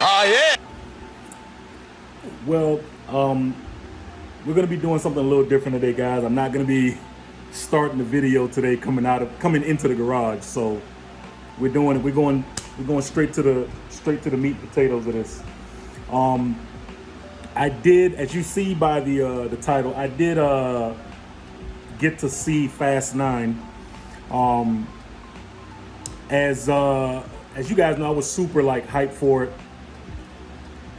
Oh, yeah. Well, we're gonna be doing something a little different today, guys. I'm not gonna be starting the video today coming into the garage. So we're doing it. We're going straight to the meat and potatoes of this. I did, as you see by the title, I did get to see Fast 9. As you guys know, I was super like hyped for it.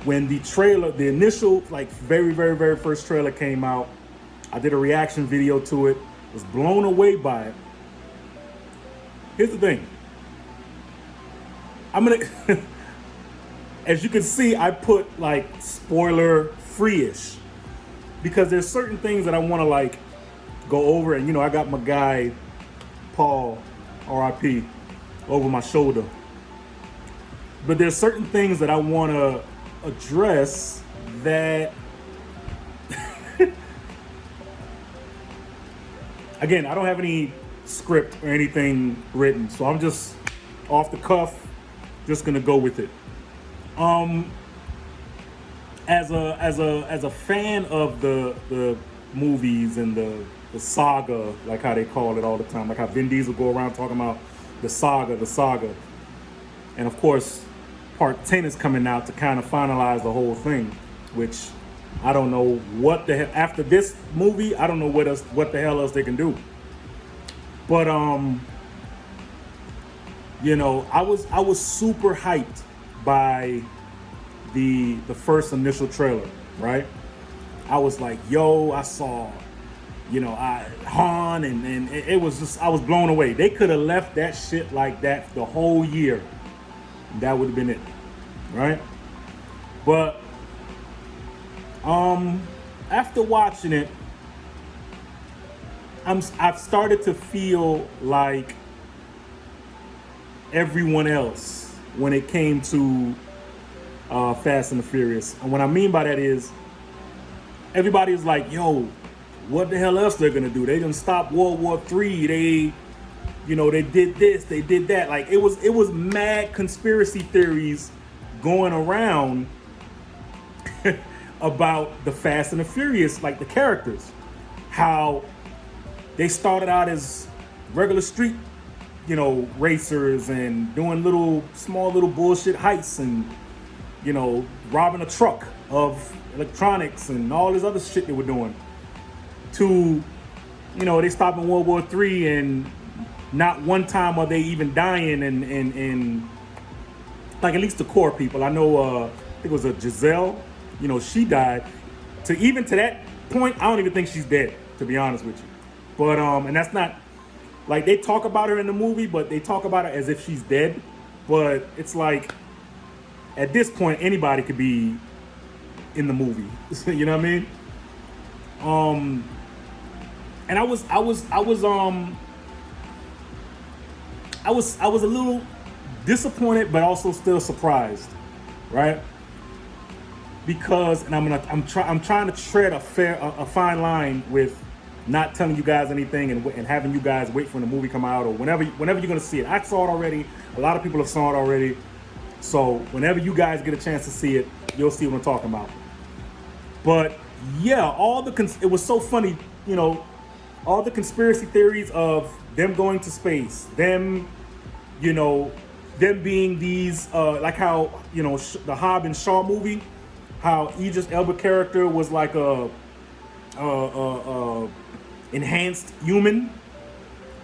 When the trailer, the initial like very first trailer came out, I did a reaction video to it. Was blown away by it. Here's the thing. I'm gonna, as you can see, I put like spoiler free-ish because there's certain things that I want to like go over, and I got my guy Paul, R.I.P., over my shoulder. But there's certain things that I want to address that, again, I don't have any script or anything written, so I'm just off the cuff, just gonna go with it. As a fan of the movies and the saga, like how they call it all the time, like how Vin Diesel go around talking about the saga, and of course, Part 10 is coming out to kind of finalize the whole thing, which I don't know what the hell after this movie. I don't know what the hell else they can do. But I was super hyped by the first initial trailer, right? I was like, yo, I saw, Han, and it was just, I was blown away. They could have left that shit like that the whole year. That would have been it, right? But after watching it, I've started to feel like everyone else when it came to Fast and the Furious. And what I mean by that is everybody is like, yo, what the hell else they're gonna do? They done stop World War III. They did this, they did that. Like it was mad conspiracy theories going around about the Fast and the Furious, like the characters, how they started out as regular street, racers and doing small little bullshit heists and, robbing a truck of electronics and all this other shit they were doing. To, they stopped in World War III and not one time are they even dying and like at least the core people. I know I think it was a Giselle, she died. To that point, I don't even think she's dead, to be honest with you. But and that's not like they talk about her in the movie, but they talk about her as if she's dead. But it's like at this point anybody could be in the movie. You know what I mean? And I was a little disappointed, but also still surprised, right? Because, and I'm trying to tread a fine line with not telling you guys anything and having you guys wait for the movie come out or whenever you're gonna see it. I saw it already. A lot of people have saw it already. So whenever you guys get a chance to see it, you'll see what I'm talking about. But yeah, it was so funny, all the conspiracy theories of them going to space, them being these, like how, the Hobbs and Shaw movie, how Idris Elba character was like a enhanced human.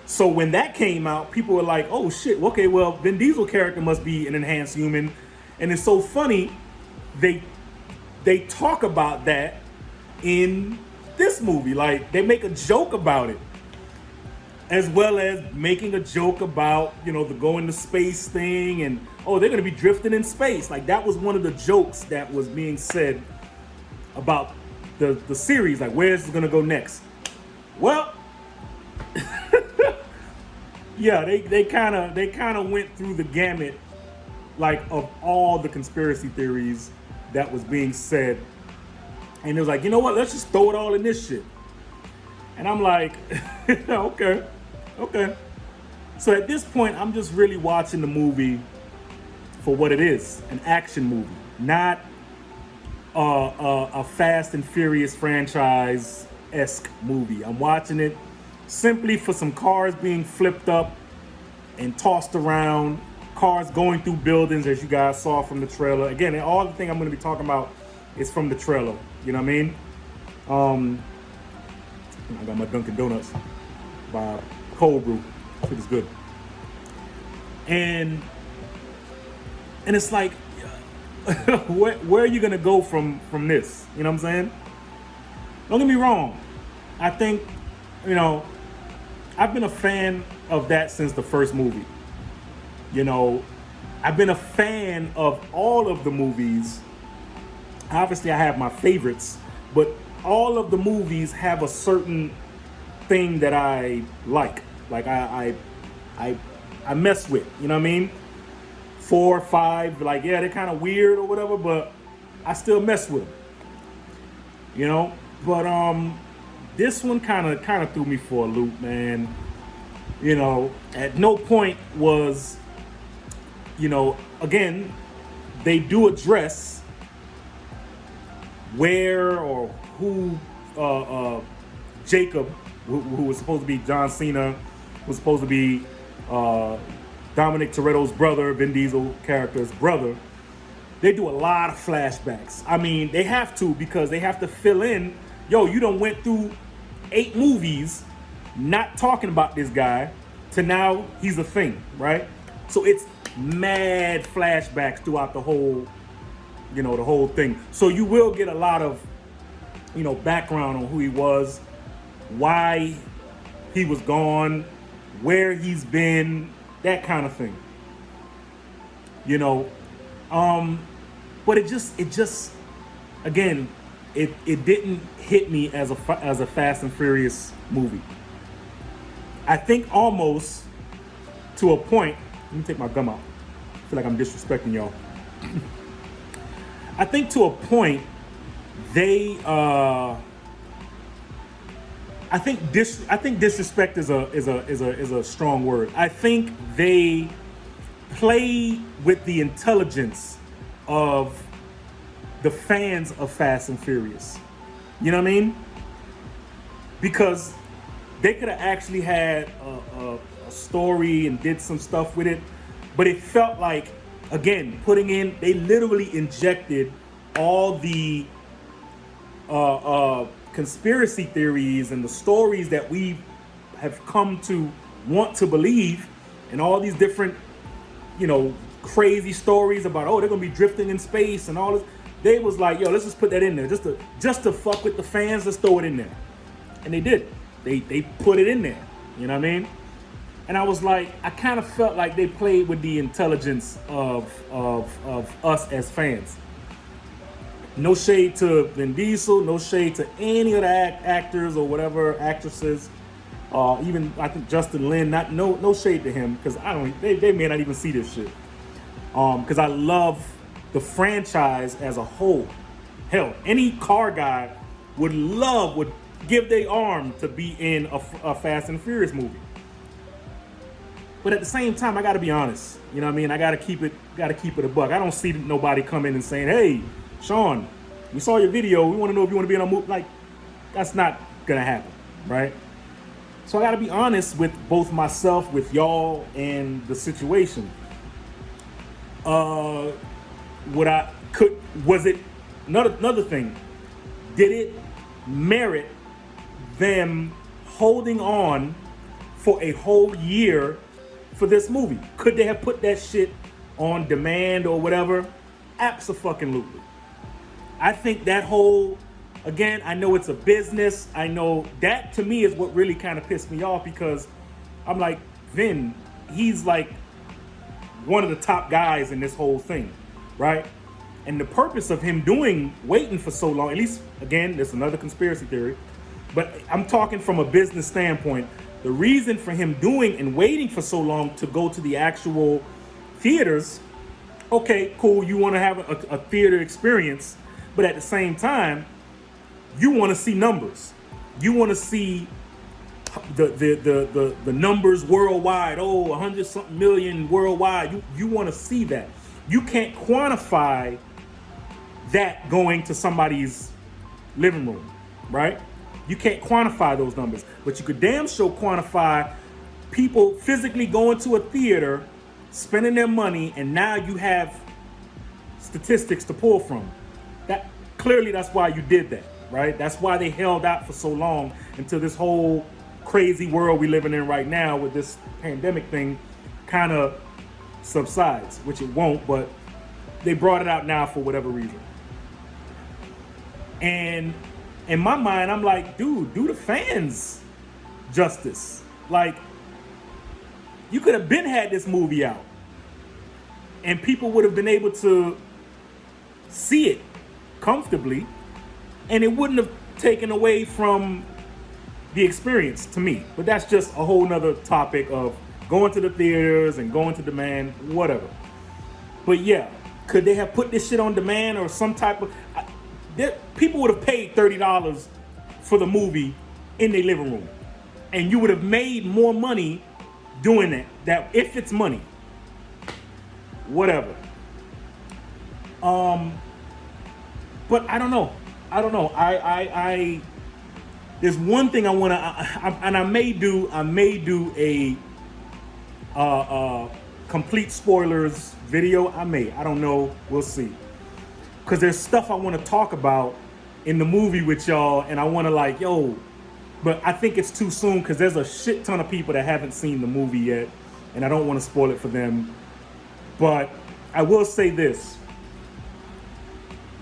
So when that came out, people were like, oh shit, okay, well, Vin Diesel character must be an enhanced human. And it's so funny, they talk about that in this movie. Like, they make a joke about it, as well as making a joke about, the going to space thing and, oh, they're going to be drifting in space. Like, that was one of the jokes that was being said about the series. Like, where's it going to go next? Well, yeah, they kind of went through the gamut, like, of all the conspiracy theories that was being said. And it was like, you know what? Let's just throw it all in this shit. And I'm like, okay. So at this point, I'm just really watching the movie for what it is, an action movie, not a Fast and Furious franchise-esque movie. I'm watching it simply for some cars being flipped up and tossed around, cars going through buildings, as you guys saw from the trailer. Again, all the thing I'm going to be talking about is from the trailer. You know what I mean? I got my Dunkin' Donuts by Cold Brew. It is good. And it's like, where are you gonna go from this? You know what I'm saying? Don't get me wrong. I think, I've been a fan of that since the first movie. I've been a fan of all of the movies. Obviously, I have my favorites, but all of the movies have a certain thing that I like. Like I mess with. You know what I mean? 4, 5, like, yeah, they're kind of weird or whatever, but I still mess with them. But this one kind of threw me for a loop, man. At no point was, again, they do address where or who Jacob, who was supposed to be John Cena, was supposed to be Dominic Toretto's brother, Vin Diesel character's brother. They do a lot of flashbacks. I mean, they have to, because they have to fill in, you done went through 8 movies not talking about this guy to now he's a thing, right? So it's mad flashbacks throughout the whole, the whole thing. So you will get a lot of, background on who he was, why he was gone, where he's been, that kind of thing. But it just again, it didn't hit me as a Fast and Furious movie. I think almost to a point. Let me take my gum out. I feel like I'm disrespecting y'all. I think to a point they I think disrespect is a strong word. I think they play with the intelligence of the fans of Fast and Furious. You know what I mean? Because they could have actually had a story and did some stuff with it, but it felt like, again, they literally injected all the conspiracy theories and the stories that we have come to want to believe, and all these different, crazy stories about, they're gonna be drifting in space and all this. They was like, let's just put that in there, just to fuck with the fans. Let's throw it in there, and they did. They put it in there. You know what I mean? And I was like, I kind of felt like they played with the intelligence of us as fans. No shade to Vin Diesel, no shade to any of the actors or whatever, actresses. Even I think Justin Lin, no shade to him, because they may not even see this shit. Because I love the franchise as a whole. Hell, any car guy would give their arm to be in a Fast and Furious movie. But at the same time, I got to be honest. You know what I mean? I got to keep it a buck. I don't see nobody come in and saying, "Hey, Sean, we saw your video. We want to know if you want to be in a movie." Like, that's not gonna happen, right? So I got to be honest with both myself, with y'all, and the situation. Was it another thing? Did it merit them holding on for a whole year for this movie? Could they have put that shit on demand or whatever? Abso-fucking-lutely. I think that whole, again, I know it's a business. I know that, to me, is what really kind of pissed me off, because I'm like, Vin, he's like one of the top guys in this whole thing, right? And the purpose of him waiting for so long, at least, again, there's another conspiracy theory, but I'm talking from a business standpoint. The reason for him doing and waiting for so long to go to the actual theaters, okay, cool, you want to have a theater experience, but at the same time, you want to see numbers. You want to see the numbers worldwide. 100-something million worldwide. You want to see that. you can't quantify that going to somebody's living room, right? You can't quantify those numbers, but you could damn sure quantify people physically going to a theater, spending their money, and now you have statistics to pull from. That clearly, that's why you did that, right? That's why they held out for so long until this whole crazy world we living in right now with this pandemic thing kind of subsides, which it won't, but they brought it out now for whatever reason. And in my mind, I'm like, dude, do the fans justice. Like, you could have been had this movie out and people would have been able to see it comfortably, and it wouldn't have taken away from the experience to me. But that's just a whole nother topic of going to the theaters and going to demand, whatever. But yeah, could they have put this shit on demand or some type of... people would have paid $30 for the movie in their living room, and you would have made more money doing that if it's money, whatever. But I don't know. I there's one thing I want to, and I may do a complete spoilers video. I don't know. We'll see. Because there's stuff I want to talk about in the movie with y'all, and I want to like, yo, but I think it's too soon because there's a shit ton of people that haven't seen the movie yet, and I don't want to spoil it for them. But I will say this.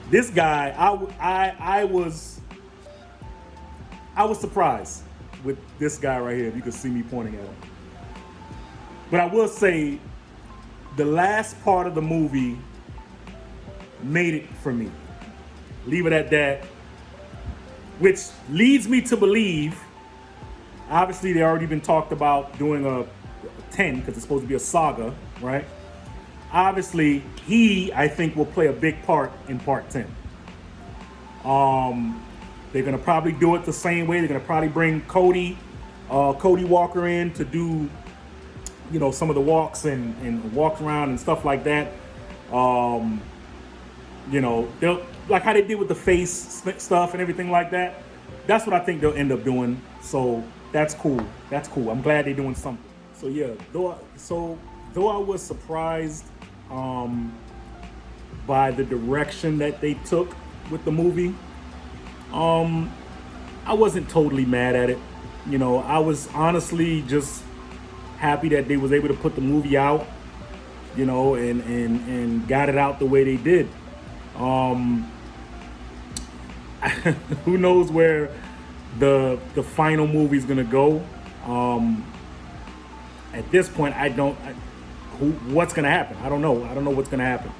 This guy, I was surprised with this guy right here, if you could see me pointing at him. But I will say the last part of the movie made it for me. Leave it at that. Which leads me to believe, obviously they already been talked about doing a 10 because it's supposed to be a saga, right? Obviously, I think, will play a big part in part 10. They're gonna probably do it the same way. They're gonna probably bring Cody Walker in to do, some of the walks and walk around and stuff like that. They'll, like how they did with the face stuff and everything like that. That's what I think they'll end up doing. So that's cool. I'm glad they're doing something. So yeah, though I was surprised by the direction that they took with the movie, I wasn't totally mad at it. I was honestly just happy that they was able to put the movie out, and got it out the way they did. Who knows where the final movie's gonna go? At this point, what's gonna happen? I don't know what's gonna happen.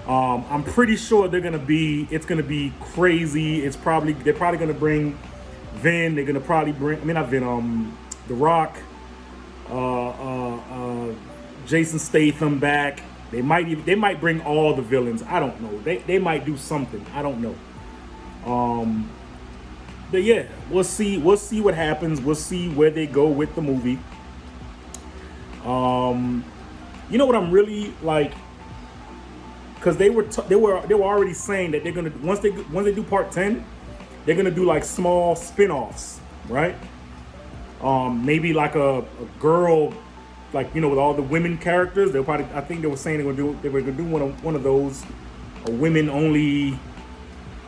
I'm pretty sure it's gonna be crazy. They're probably gonna bring Vin. They're gonna probably bring, not Vin, The Rock, Jason Statham back. They might bring all the villains. I don't know. They might do something. I don't know. But yeah, we'll see what happens. We'll see where they go with the movie. You know what I'm really like, because they were already saying that they're gonna, once they do part 10, they're gonna do like small spin-offs, right? Maybe like a girl, like, with all the women characters. I think they were saying they were gonna do one of those, a women only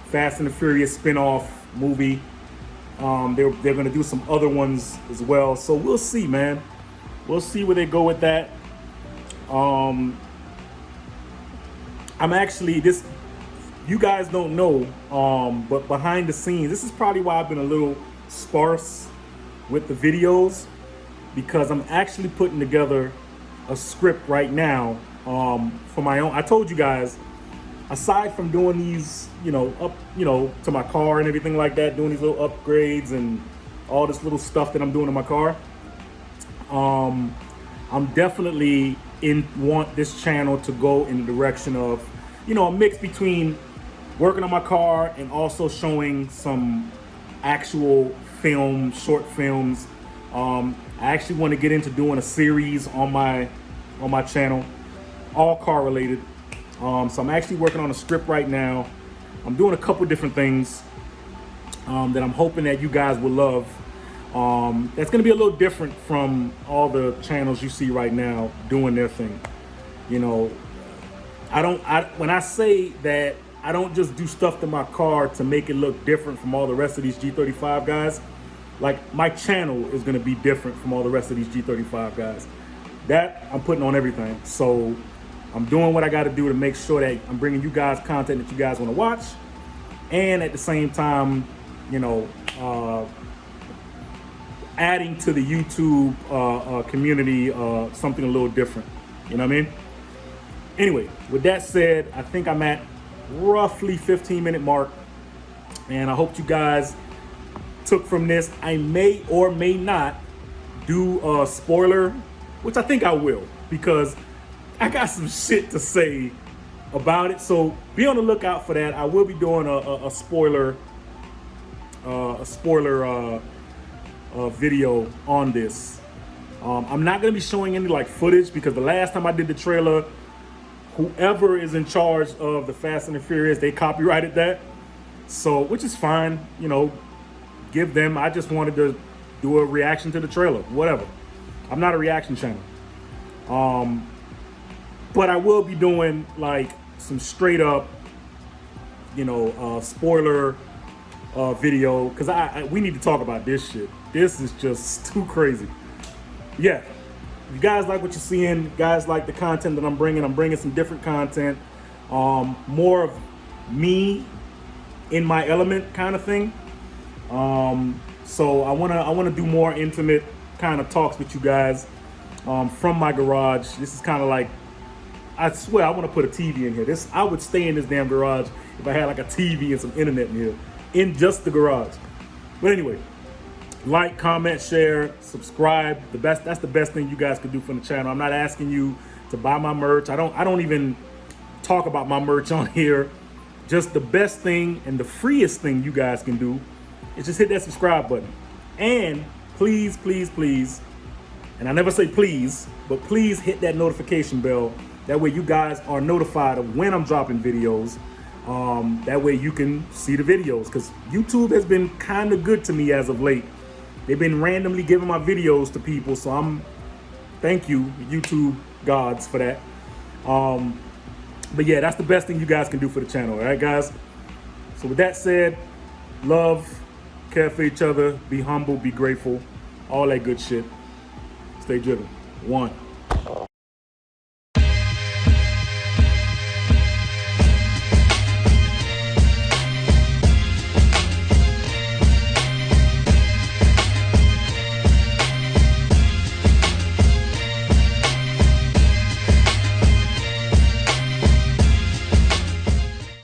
Fast and the Furious spin-off movie. They're gonna do some other ones as well. So we'll see, man. We'll see where they go with that. I'm actually, you guys don't know, but behind the scenes, this is probably why I've been a little sparse with the videos, because I'm actually putting together a script right now for my own. I told you guys, aside from doing these, up, to my car and everything like that, doing these little upgrades and all this little stuff that I'm doing in my car, I'm definitely want this channel to go in the direction of, a mix between working on my car and also showing some actual short films. I actually want to get into doing a series on my channel, all car related. So I'm actually working on a script right now. I'm doing a couple different things that I'm hoping that you guys will love. That's going to be a little different from all the channels you see right now doing their thing. You know, when I say that, I don't just do stuff to my car to make it look different from all the rest of these G35 guys. Like, my channel is going to be different from all the rest of these G35 guys. That I'm putting on everything. So I'm doing what I got to do to make sure that I'm bringing you guys content that you guys want to watch, and at the same time, you know, adding to the YouTube community something a little different. You know what I mean? Anyway, with that said, I think I'm at roughly 15-minute mark, and I hope you guys took from this. I may or may not do a spoiler, which I think I will, because I got some shit to say about it. So be on the lookout for that. I will be doing a spoiler video on this. I'm not gonna be showing any like footage, because the last time I did the trailer, whoever is in charge of the Fast and the Furious, they copyrighted that. So, which is fine, you know, give them. I just wanted to do a reaction to the trailer, whatever. I'm not a reaction channel. But I will be doing like some straight up, you know, spoiler video, because we need to talk about this shit. This is just too crazy. Yeah, you guys like what you're seeing, guys like the content that I'm bringing some different content, more of me in my element kind of thing. So I wanna do more intimate kind of talks with you guys from my garage. This is kind of like, I swear I want to put a TV in here. I would stay in this damn garage if I had like a TV and some internet in here, in just the garage. But anyway, like, comment, share, subscribe. That's the best thing you guys can do for the channel. I'm not asking you to buy my merch. I don't even talk about my merch on here. Just the best thing and the freest thing you guys can do is just hit that subscribe button. And please, please, please, and I never say please, but please hit that notification bell. That way you guys are notified of when I'm dropping videos. That way you can see the videos, because YouTube has been kind of good to me as of late. They've been randomly giving my videos to people, so thank you, YouTube gods, for that. But yeah, that's the best thing you guys can do for the channel, all right, guys? So with that said, love, care for each other, be humble, be grateful, all that good shit. Stay driven. One.